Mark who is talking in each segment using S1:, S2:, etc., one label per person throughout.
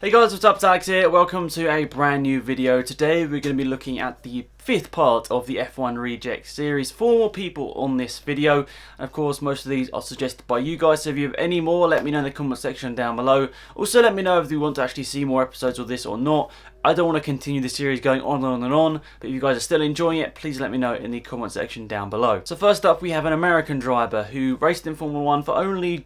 S1: Hey guys, what's up? Alex here. Welcome to a brand new video. Today we're going to be looking at the fifth part of the F1 Reject series. 4 more people on this video, and of course most of these are suggested by you guys, so if you have any more, let me know in the comment section down below. Also let me know if you want to actually see more episodes of this or not. I don't want to continue the series going on and on and on, but if you guys are still enjoying it, please let me know in the comment section down below. So first up we have an American driver who raced in Formula 1 for only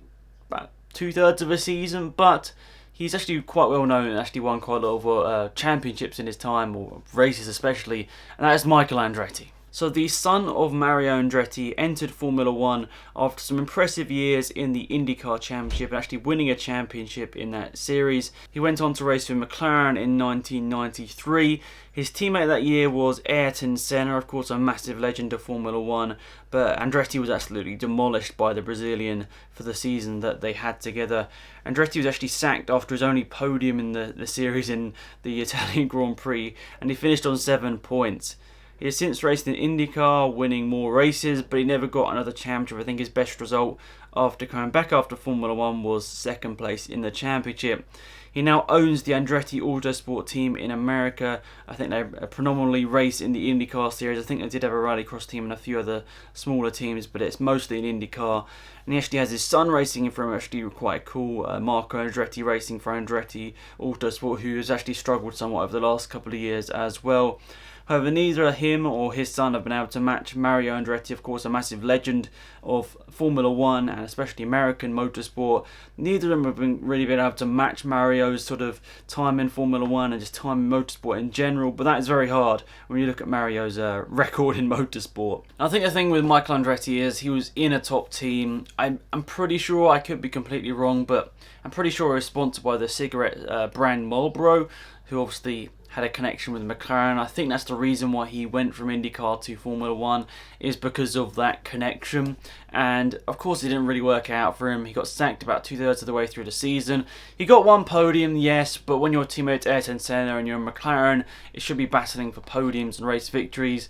S1: about 2/3 of a season, but he's actually quite well known and actually won quite a lot of championships in his time, or races especially, and that is Michael Andretti. So the son of Mario Andretti entered Formula 1 after some impressive years in the IndyCar Championship and actually winning a championship in that series. He went on to race for McLaren in 1993. His teammate that year was Ayrton Senna, of course a massive legend of Formula 1, but Andretti was absolutely demolished by the Brazilian for the season that they had together. Andretti was actually sacked after his only podium in the series in the Italian Grand Prix, and he finished on 7 points. He has since raced in IndyCar, winning more races, but he never got another championship. I think his best result after coming back after Formula 1 was 2nd place in the championship. He now owns the Andretti Autosport team in America. I think they predominantly race in the IndyCar series. I think they did have a rallycross team and a few other smaller teams, but it's mostly in IndyCar. And he actually has his son racing in for him, actually quite cool. Marco Andretti racing for Andretti Autosport, who has actually struggled somewhat over the last couple of years as well. However, neither him or his son have been able to match Mario Andretti, of course a massive legend of Formula 1 and especially American motorsport. Neither of them have really been able to match Mario's sort of time in Formula 1 and just time in motorsport in general, but that is very hard when you look at Mario's record in motorsport. I think the thing with Michael Andretti is he was in a top team. I'm pretty sure, I could be completely wrong, but I'm pretty sure he was sponsored by the cigarette brand Marlboro, who obviously had a connection with McLaren. I think that's the reason why he went from IndyCar to Formula 1, is because of that connection. And of course it didn't really work out for him. He got sacked about 2/3 of the way through the season. He got 1 podium, yes, but when your teammate's Ayrton Senna and you're in McLaren, it should be battling for podiums and race victories.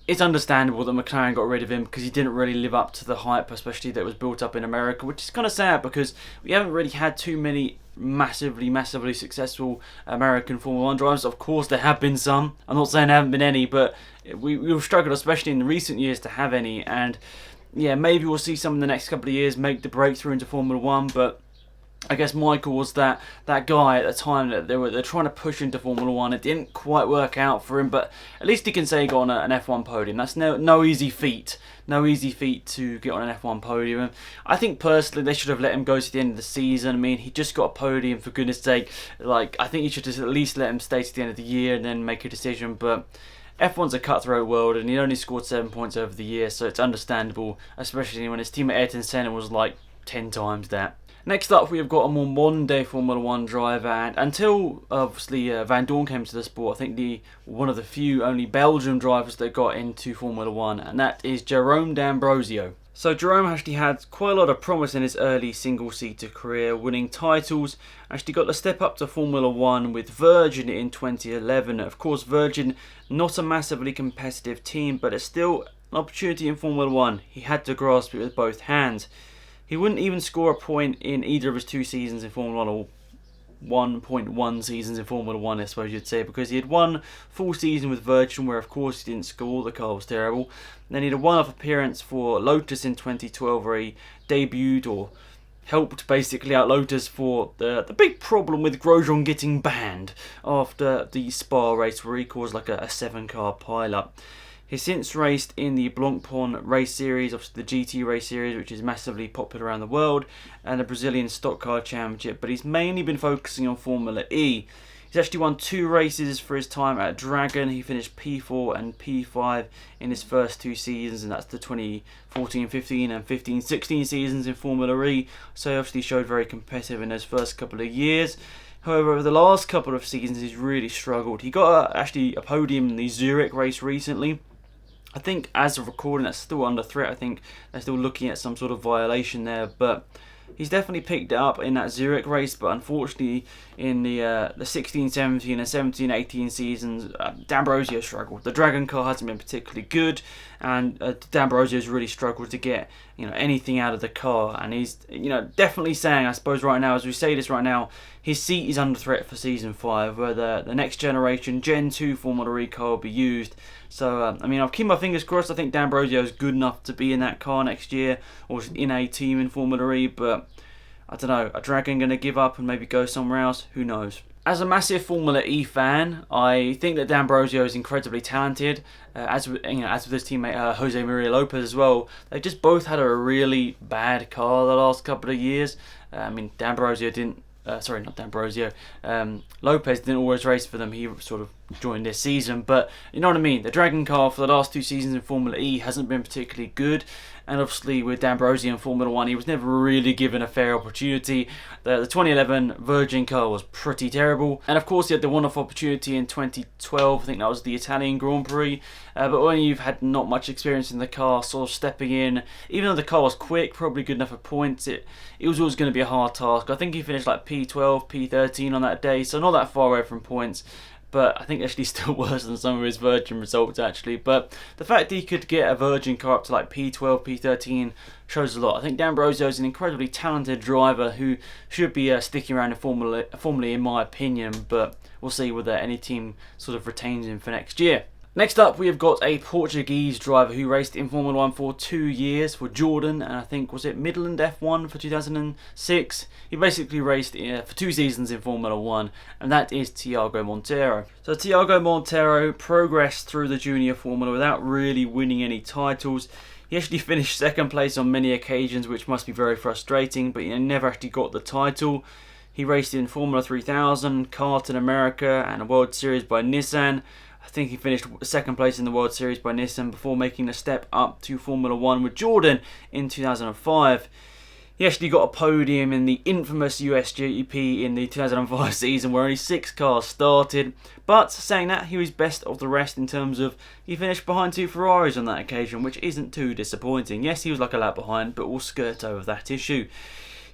S1: It's understandable that McLaren got rid of him because he didn't really live up to the hype, especially that was built up in America, which is kind of sad because we haven't really had too many massively successful American Formula 1 drivers. Of course there have been some, I'm not saying there haven't been any, but we've struggled, especially in the recent years, to have any. And yeah, maybe we'll see some in the next couple of years make the breakthrough into Formula 1, but I guess Michael was that guy at the time that they're trying to push into Formula 1. It didn't quite work out for him, but at least he can say he got on an F1 podium. That's no easy feat. No easy feat to get on an F1 podium. I think personally they should have let him go to the end of the season. I mean, he just got a podium, for goodness sake. Like, I think you should just at least let him stay to the end of the year and then make a decision, but F1's a cutthroat world, and he only scored 7 points over the year, so it's understandable, especially when his teammate Ayrton Senna was like 10 times that. Next up, we have got a more modern-day Formula 1 driver, and until obviously Van Dorn came to the sport, I think one of the few only Belgian drivers that got into Formula 1, and that is Jrme D'ambrosio. So Jrme actually had quite a lot of promise in his early single-seater career, winning titles. Actually got the step up to Formula 1 with Virgin in 2011. Of course, Virgin, not a massively competitive team, but it's still an opportunity in Formula 1. He had to grasp it with both hands. He wouldn't even score a point in either of his 2 seasons in Formula 1, or 1.1 seasons in Formula 1, I suppose you'd say, because he had 1 full season with Virgin where of course he didn't score, the car was terrible. And then he had a one-off appearance for Lotus in 2012 where he debuted, or helped basically out Lotus for the big problem with Grosjean getting banned after the Spa race where he caused like a 7-car pile-up. He's since raced in the Blancpain race series, obviously the GT race series, which is massively popular around the world, and the Brazilian Stock Car Championship, but he's mainly been focusing on Formula E. He's actually won 2 races for his time at Dragon. He finished P4 and P5 in his first 2 seasons, and that's the 2014-15 and 15-16 seasons in Formula E, so he obviously showed very competitive in those first couple of years. However, over the last couple of seasons he's really struggled. He got actually a podium in the Zurich race recently. I think as of recording that's still under threat. I think they're still looking at some sort of violation there, but he's definitely picked it up in that Zurich race, but unfortunately in the 16-17 and 17-18 seasons, D'Ambrosio struggled. The Dragon car hasn't been particularly good, and D'Ambrosio's really struggled to get anything out of the car, and he's definitely saying, I suppose right now, as we say this right now, his seat is under threat for Season 5, where the next generation, Gen 2 Formula E car will be used. So, I mean, I'll keep my fingers crossed. I think D'Ambrosio is good enough to be in that car next year, or in a team in Formula E, but I don't know, are Dragon going to give up and maybe go somewhere else? Who knows? As a massive Formula E fan, I think that D'Ambrosio is incredibly talented. As with his teammate Jose Maria Lopez as well, they just both had a really bad car the last couple of years. I mean, D'Ambrosio didn't. Sorry, not D'Ambrosio. Lopez didn't always race for them. He sort of joined this season, but you know what I mean. The Dragon car for the last 2 seasons in Formula E hasn't been particularly good, and obviously with D'Ambrosio in Formula 1, he was never really given a fair opportunity. The 2011 Virgin car was pretty terrible, and of course he had the one-off opportunity in 2012. I think that was the Italian Grand Prix. But when you've had not much experience in the car, sort of stepping in, even though the car was quick, probably good enough for points, it was always going to be a hard task. I think he finished like P12, P13 on that day, so not that far away from points. But I think actually still worse than some of his Virgin results actually. But the fact that he could get a Virgin car up to like P12, P13 shows a lot. I think D'Ambrosio is an incredibly talented driver who should be sticking around in Formula E in my opinion. But we'll see whether any team sort of retains him for next year. Next up, we have got a Portuguese driver who raced in Formula 1 for 2 years for Jordan, and I think, was it Midland F1 for 2006? He basically raced for 2 seasons in Formula 1, and that is Tiago Monteiro. So Tiago Monteiro progressed through the junior formula without really winning any titles. He actually finished 2nd place on many occasions, which must be very frustrating, but he never actually got the title. He raced in Formula 3000, Kart in America, and a World Series by Nissan. I think he finished 2nd place in the World Series by Nissan before making the step up to Formula 1 with Jordan in 2005. He actually got a podium in the infamous USGP in the 2005 season where only 6 cars started. But saying that, he was best of the rest in terms of he finished behind 2 Ferraris on that occasion, which isn't too disappointing. Yes, he was like a lap behind, but we'll skirt over that issue.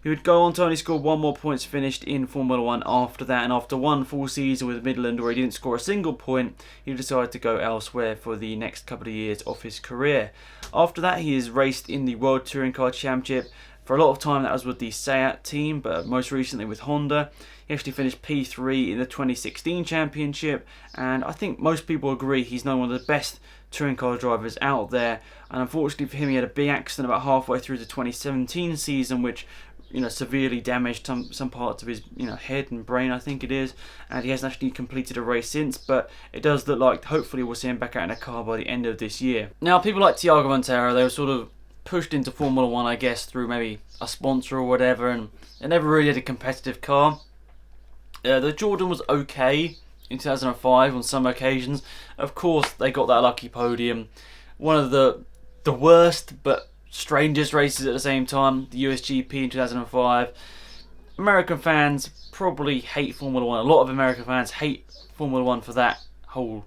S1: He would go on to only score 1 more points finished in Formula 1 after that, and after 1 full season with Midland where he didn't score a single point, he decided to go elsewhere for the next couple of years of his career. After that, he has raced in the World Touring Car Championship. For a lot of time that was with the Seat team, but most recently with Honda. He actually finished P3 in the 2016 Championship, and I think most people agree he's now one of the best touring car drivers out there. And unfortunately for him, he had a big accident about halfway through the 2017 season, which severely damaged some parts of his head and brain, I think it is, and he hasn't actually completed a race since, but it does look like hopefully we'll see him back out in a car by the end of this year. Now, people like Tiago Monteiro, they were sort of pushed into Formula 1, I guess, through maybe a sponsor or whatever, and they never really had a competitive car. The Jordan was okay in 2005 on some occasions. Of course, they got that lucky podium. One of the worst, but strangest races at the same time, the USGP in 2005. American fans probably hate Formula 1. A lot of American fans hate Formula 1 for that whole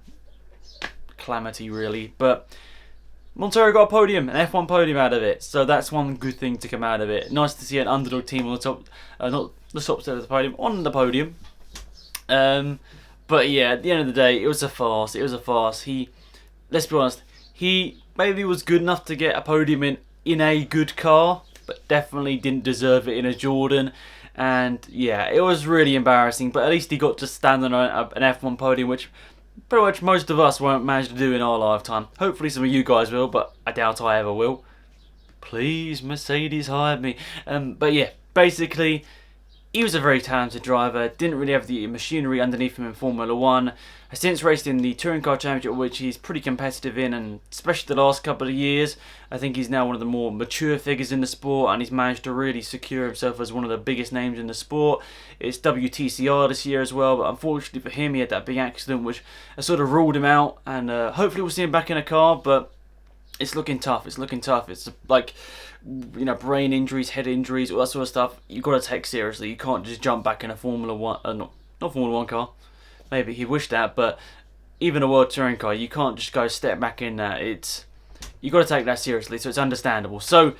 S1: calamity, really. But Monteiro got a podium, an F1 podium out of it, so that's one good thing to come out of it. Nice to see an underdog team on the top, not the top step of the podium, on the podium. But yeah, at the end of the day, it was a farce. It was a farce. Let's be honest, he maybe was good enough to get a podium in a good car, but definitely didn't deserve it in a Jordan. And yeah, it was really embarrassing, but at least he got to stand on an F1 podium, which pretty much most of us won't manage to do in our lifetime. Hopefully some of you guys will, but I doubt I ever will. Please, Mercedes, hire me. But yeah, basically, he was a very talented driver, didn't really have the machinery underneath him in Formula 1, has since raced in the Touring Car Championship, which he's pretty competitive in, and especially the last couple of years, I think he's now one of the more mature figures in the sport, and he's managed to really secure himself as one of the biggest names in the sport. It's WTCR this year as well, but unfortunately for him, he had that big accident which has sort of ruled him out, and hopefully we'll see him back in a car, but it's looking tough. It's looking tough. It's like, brain injuries, head injuries, all that sort of stuff. You've got to take seriously. You can't just jump back in a Formula 1, not Formula 1 car. Maybe he wished that, but even a World Touring car, you can't just go step back in that. You got to take that seriously, so it's understandable. So,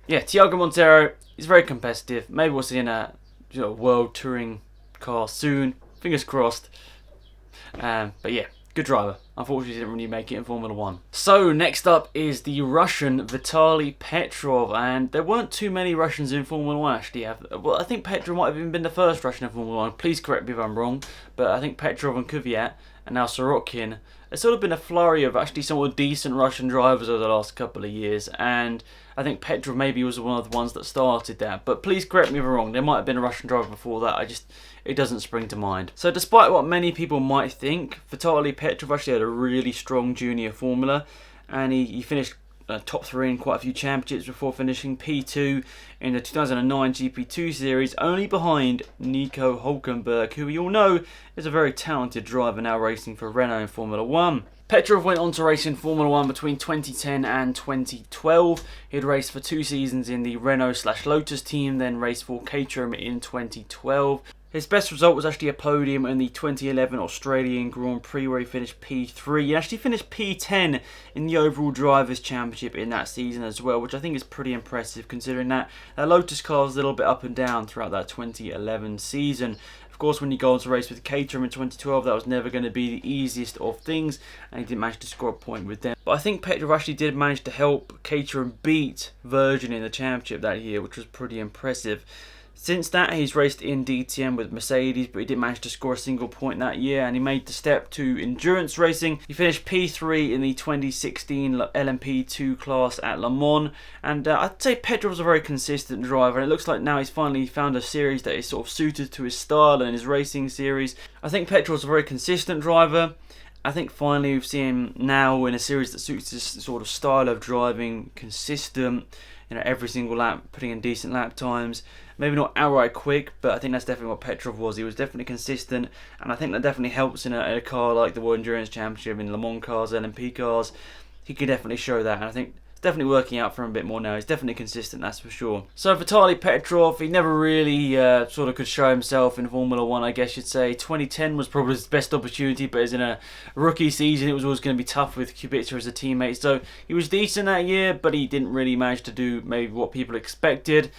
S1: yeah, Tiago Monteiro is very competitive. Maybe we'll see in a World Touring car soon. Fingers crossed. But yeah, good driver. unfortunately didn't really make it in Formula 1. So next up is the Russian Vitaly Petrov, and there weren't too many Russians in Formula 1 actually. Well, I think Petrov might have even been the first Russian in Formula 1, please correct me if I'm wrong, but I think Petrov and Kvyat and now Sorokin, there's sort of been a flurry of actually somewhat decent Russian drivers over the last couple of years, and I think Petrov maybe was one of the ones that started that, but please correct me if I'm wrong, there might have been a Russian driver before that, it doesn't spring to mind. So despite what many people might think, Vitaly Petrov actually had a really strong junior formula, and he finished top 3 in quite a few championships before finishing P2 in the 2009 GP2 series, only behind Nico Hülkenberg, who we all know is a very talented driver now racing for Renault in Formula 1. Petrov went on to race in Formula 1 between 2010 and 2012. He'd raced for 2 seasons in the Renault/Lotus team, then raced for Caterham in 2012. His best result was actually a podium in the 2011 Australian Grand Prix where he finished P3. He actually finished P10 in the overall Drivers' Championship in that season as well, which I think is pretty impressive considering that Lotus car was a little bit up and down throughout that 2011 season. Of course, when you go on to race with Caterham in 2012, that was never going to be the easiest of things, and he didn't manage to score a point with them. But I think Petrov actually did manage to help Caterham beat Virgin in the championship that year, which was pretty impressive. Since that, he's raced in DTM with Mercedes, but he didn't manage to score a single point that year, and he made the step to endurance racing. He finished P3 in the 2016 LMP2 class at Le Mans, and I'd say Petrov was a very consistent driver, and it looks like now he's finally found a series that is sort of suited to his style and his racing series. I think Petrov's a very consistent driver. I think finally we've seen him now in a series that suits his sort of style of driving, consistent, every single lap, putting in decent lap times. Maybe not outright quick, but I think that's definitely what Petrov was. He was definitely consistent, and I think that definitely helps in a car like the World Endurance Championship, in Le Mans cars, LMP cars. He could definitely show that, and I think it's definitely working out for him a bit more now. He's definitely consistent, that's for sure. So Vitaly Petrov, he never really sort of could show himself in Formula 1, I guess you'd say. 2010 was probably his best opportunity, but as in a rookie season, it was always going to be tough with Kubica as a teammate. So he was decent that year, but he didn't really manage to do maybe what people expected.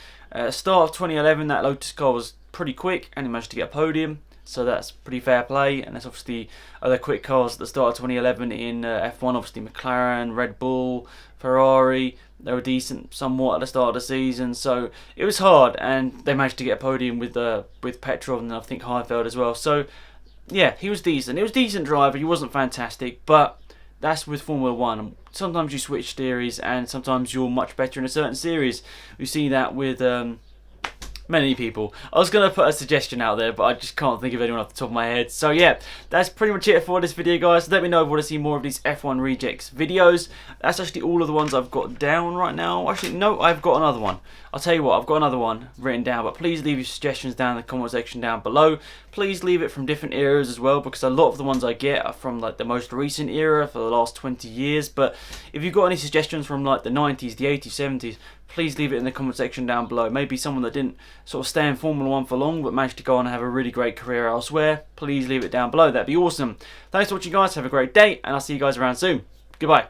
S1: Start of 2011, that Lotus car was pretty quick, and he managed to get a podium. So that's pretty fair play, and there's obviously other quick cars at the start of 2011 in F1, obviously McLaren, Red Bull, Ferrari. They were decent somewhat at the start of the season, so it was hard, and they managed to get a podium with Petrov and I think Heifeld as well. So yeah, he was decent. He was a decent driver. He wasn't fantastic, but that's with Formula 1. Sometimes you switch series, and sometimes you're much better in a certain series. We see that with many people. I was going to put a suggestion out there, but I just can't think of anyone off the top of my head. So yeah, that's pretty much it for this video, guys. Let me know if you want to see more of these F1 Rejects videos. That's actually all of the ones I've got down right now. Actually, no, I've got another one. I'll tell you what, I've got another one written down, but please leave your suggestions down in the comment section down below. Please leave it from different eras as well, because a lot of the ones I get are from like the most recent era for the last 20 years. But if you've got any suggestions from like the 90s, the 80s, 70s, please leave it in the comment section down below. Maybe someone that didn't sort of stay in Formula 1 for long but managed to go on and have a really great career elsewhere. Please leave it down below. That'd be awesome. Thanks for watching, guys. Have a great day, and I'll see you guys around soon. Goodbye.